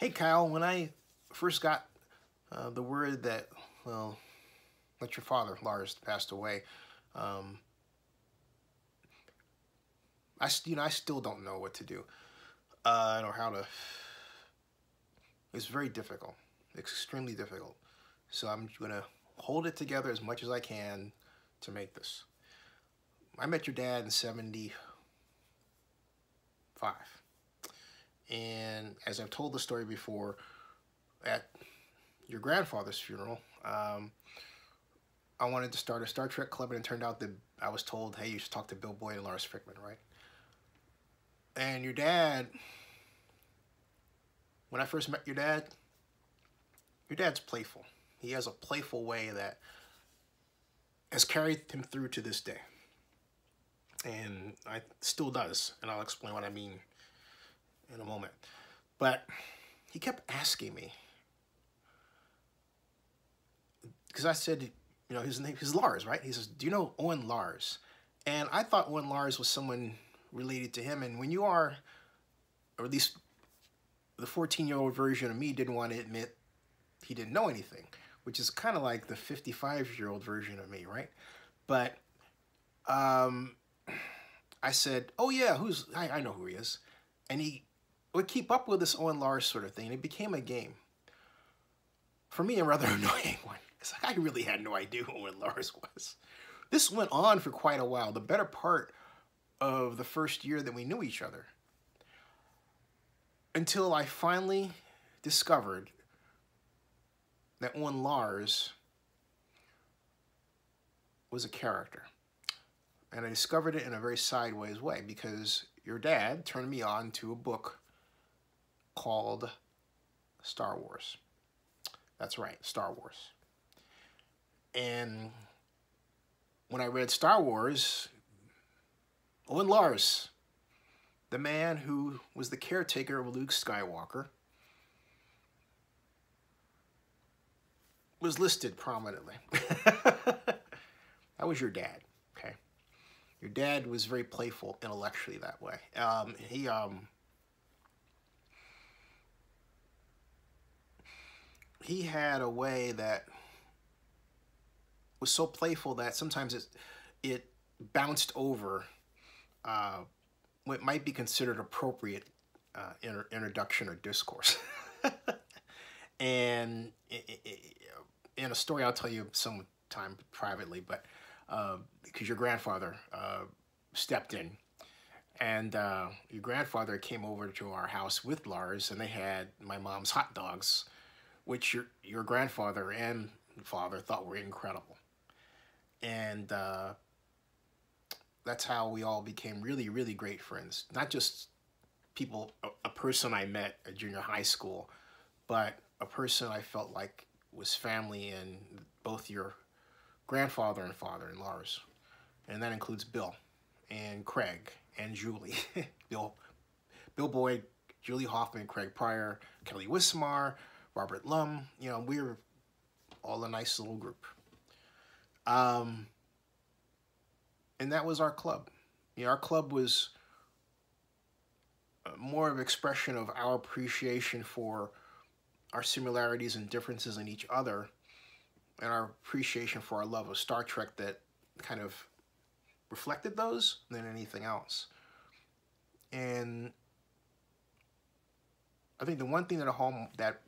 Hey Kyle, when I first got the word that, well, that your father, Lars, passed away, um, I still don't know what to do, or how to. It's very difficult, extremely difficult. So I'm gonna hold it together as much as I can to make this. I met your dad in '75, and as I've told the story before, at your grandfather's funeral, I wanted to start a Star Trek club, and it turned out that I was told, hey, you should talk to Bill Boyd and Lars Frykman, right? And when I first met your dad's playful. He has a playful way that has carried him through to this day. And I still does, and I'll explain what I mean in a moment. But he kept asking me, because I said, you know, his name is Lars, right? He says, do you know Owen Lars? And I thought Owen Lars was someone related to him. And when you are, or at least the 14-year-old version of me didn't want to admit he didn't know anything, which is kind of like the 55-year-old version of me, right? But I said, oh yeah, I know who he is. And he would keep up with this Owen Lars sort of thing. And it became a game. For me, a rather annoying one. It's like I really had no idea who Owen Lars was. This went on for quite a while, the better part of the first year that we knew each other. Until I finally discovered that Owen Lars was a character. And I discovered it in a very sideways way because your dad turned me on to a book called Star Wars. That's right, Star Wars. And when I read Star Wars, Owen Lars, the man who was the caretaker of Luke Skywalker, was listed prominently. That was your dad, okay? Your dad was very playful intellectually that way. He had a way that was so playful that sometimes it bounced over what might be considered appropriate introduction or discourse. And in a story I'll tell you sometime privately, but because your grandfather stepped in, and your grandfather came over to our house with Lars, and they had my mom's hot dogs, which your grandfather and father thought were incredible. And that's how we all became really, really great friends. Not just a person I met at junior high school, but a person I felt like was family in both your grandfather and father and Lars. And that includes Bill and Craig and Julie. Bill Boyd, Julie Hoffman, Craig Pryor, Kelly Wismar, Robert Lum. You know, we were all a nice little group. And that was our club. You know, our club was more of an expression of our appreciation for our similarities and differences in each other, and our appreciation for our love of Star Trek that kind of reflected those than anything else. And I think the one thing that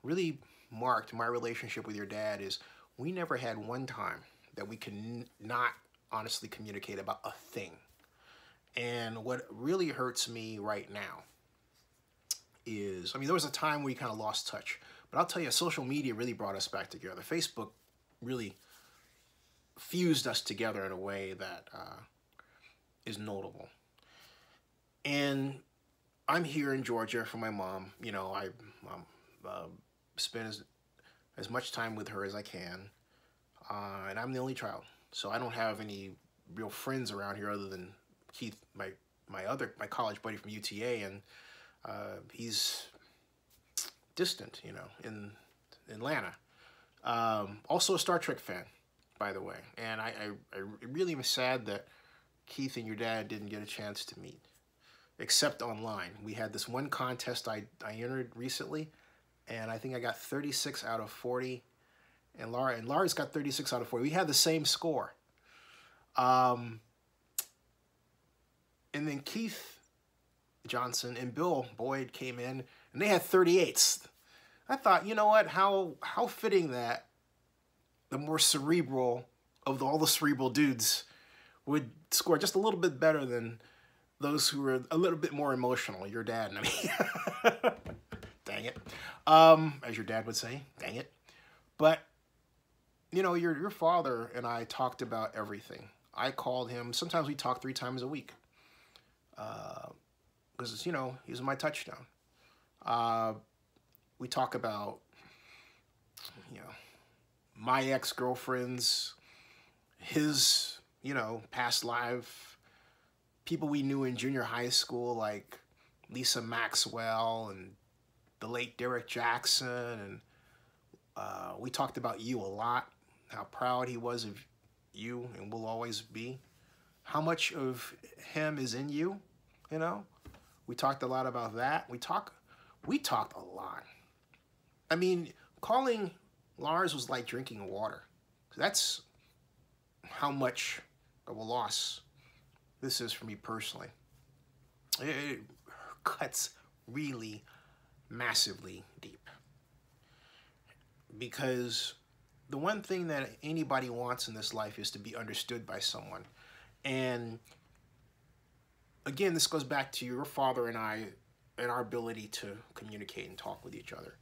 really marked my relationship with your dad is we never had one time that we could not honestly communicate about a thing. And what really hurts me right now is, I mean, there was a time we kind of lost touch, but I'll tell you, social media really brought us back together. Facebook really fused us together in a way that is notable. And I'm here in Georgia for my mom. You know, I spend as much time with her as I can, and I'm the only child, so I don't have any real friends around here other than Keith, my college buddy from UTA, and he's distant, you know, in Atlanta. Also a Star Trek fan, by the way, and I really am sad that Keith and your dad didn't get a chance to meet. except online. We had this one contest I entered recently, and I think I got 36 out of 40, and Lars got 36 out of 40. We had the same score. And then Keith Johnson and Bill Boyd came in, and they had 38s. I thought, you know what, how fitting that the more cerebral of all the cerebral dudes would score just a little bit better than those who were a little bit more emotional. Your dad, I mean. Dang it. As your dad would say, dang it. But, you know, your father and I talked about everything. I called him. Sometimes we talk 3 times a week. Because, you know, he was my touchdown. We talk about, you know, my ex-girlfriends, his, you know, past life, people we knew in junior high school, like Lisa Maxwell and the late Derek Jackson. And we talked about you a lot, how proud he was of you and will always be. How much of him is in you, you know? We talked a lot about that. We talked a lot. I mean, calling Lars was like drinking water. That's how much of a loss this is for me personally. It cuts really massively deep. Because the one thing that anybody wants in this life is to be understood by someone. And again, this goes back to your father and I and our ability to communicate and talk with each other.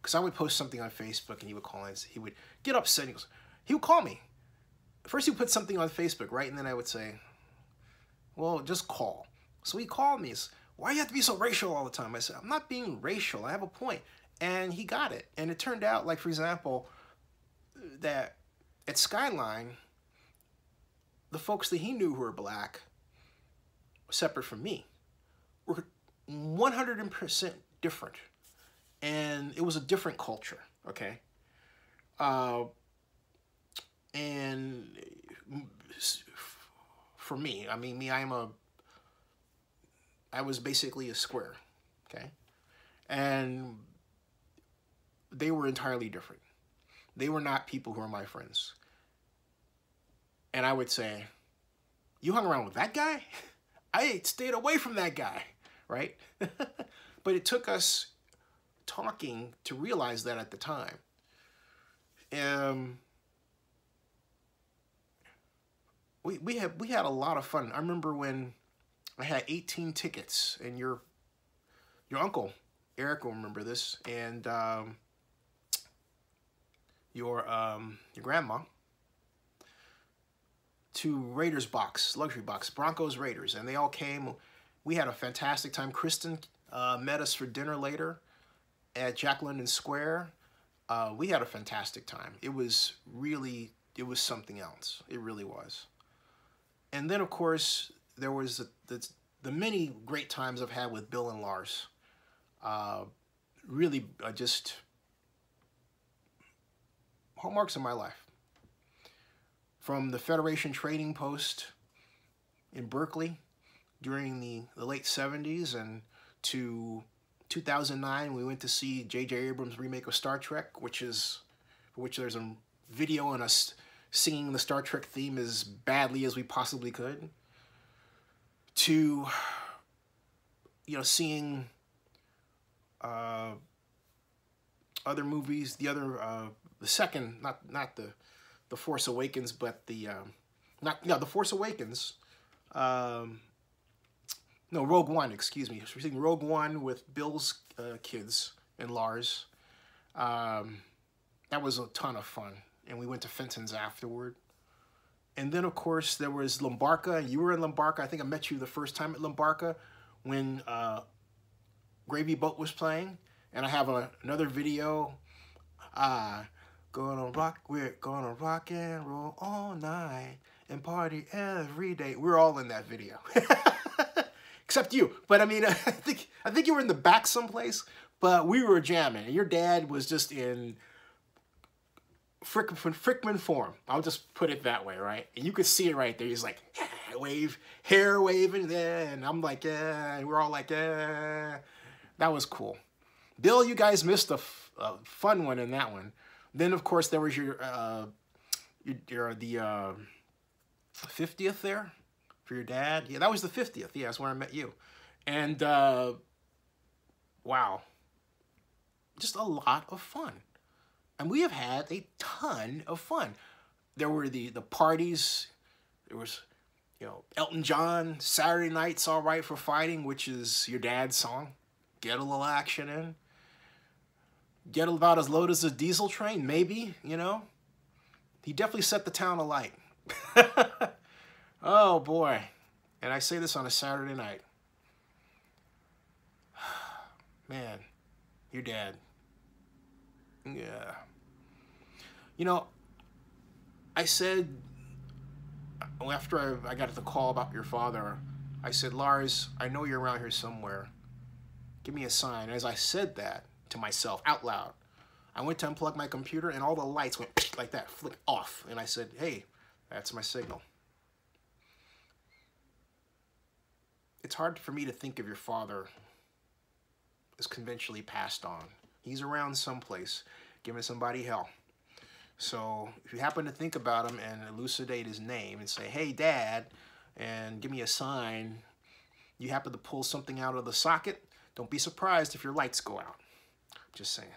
Because I would post something on Facebook and he would call in. He would get upset. He would call me. First he would put something on Facebook, right? And then I would say, well, just call. So he called me. Why do you have to be so racial all the time? I said, I'm not being racial. I have a point. And he got it. And it turned out, like, for example, that at Skyline, the folks that he knew who were black, separate from me, were 100% different. And it was a different culture, okay? And for me, I mean, I was basically a square, okay? And they were entirely different. They were not people who are my friends. And I would say, you hung around with that guy? I stayed away from that guy, right? But it took us talking to realize that at the time. We had a lot of fun. I remember when I had 18 tickets, and your uncle Eric will remember this, and your grandma, to Raiders box, luxury box, Broncos Raiders, and they all came. We had a fantastic time. Kristen met us for dinner later at Jack London Square. We had a fantastic time. It was something else. It really was. And then, of course, there was the many great times I've had with Bill and Lars. Really just hallmarks of my life. From the Federation Trading Post in Berkeley during the late 70s, and to 2009, we went to see J.J. Abrams' remake of Star Trek, for which there's a video on us singing the Star Trek theme as badly as we possibly could, to, you know, seeing other movies, the second, not the Force Awakens, but the Force Awakens, no, Rogue One, excuse me. We're seeing Rogue One with Bill's kids and Lars. That was a ton of fun. And we went to Fenton's afterward. And then, of course, there was Lambarca. You were in Lambarca. I think I met you the first time at Lambarca when Gravy Boat was playing. And I have another video. We're gonna rock and roll all night and party every day. We're all in that video. Except you. But I mean, I think you were in the back someplace, but we were jamming. And your dad was just in Frykman form. I'll just put it that way, right? And you could see it right there. He's like, yeah, hair waving, and I'm like, yeah, and we're all like, yeah. That was cool. Bill, you guys missed a fun one in that one. Then, of course, there was your the 50th there for your dad. Yeah, that was the 50th. Yeah, that's where I met you. And wow, just a lot of fun. And we have had a ton of fun. There were the parties. There was, you know, Elton John, Saturday Night's All Right for Fighting, which is your dad's song. Get a little action in. Get about as low as a diesel train, maybe, you know. He definitely set the town alight. Oh, boy. And I say this on a Saturday night. Man, your dad. Yeah. You know, I said, after I got the call about your father, I said, Lars, I know you're around here somewhere. Give me a sign. As I said that to myself out loud, I went to unplug my computer and all the lights went like that, flicked off. And I said, hey, that's my signal. It's hard for me to think of your father as conventionally passed on. He's around someplace, giving somebody hell. So if you happen to think about him and elucidate his name and say, hey, Dad, and give me a sign, you happen to pull something out of the socket, don't be surprised if your lights go out. Just saying.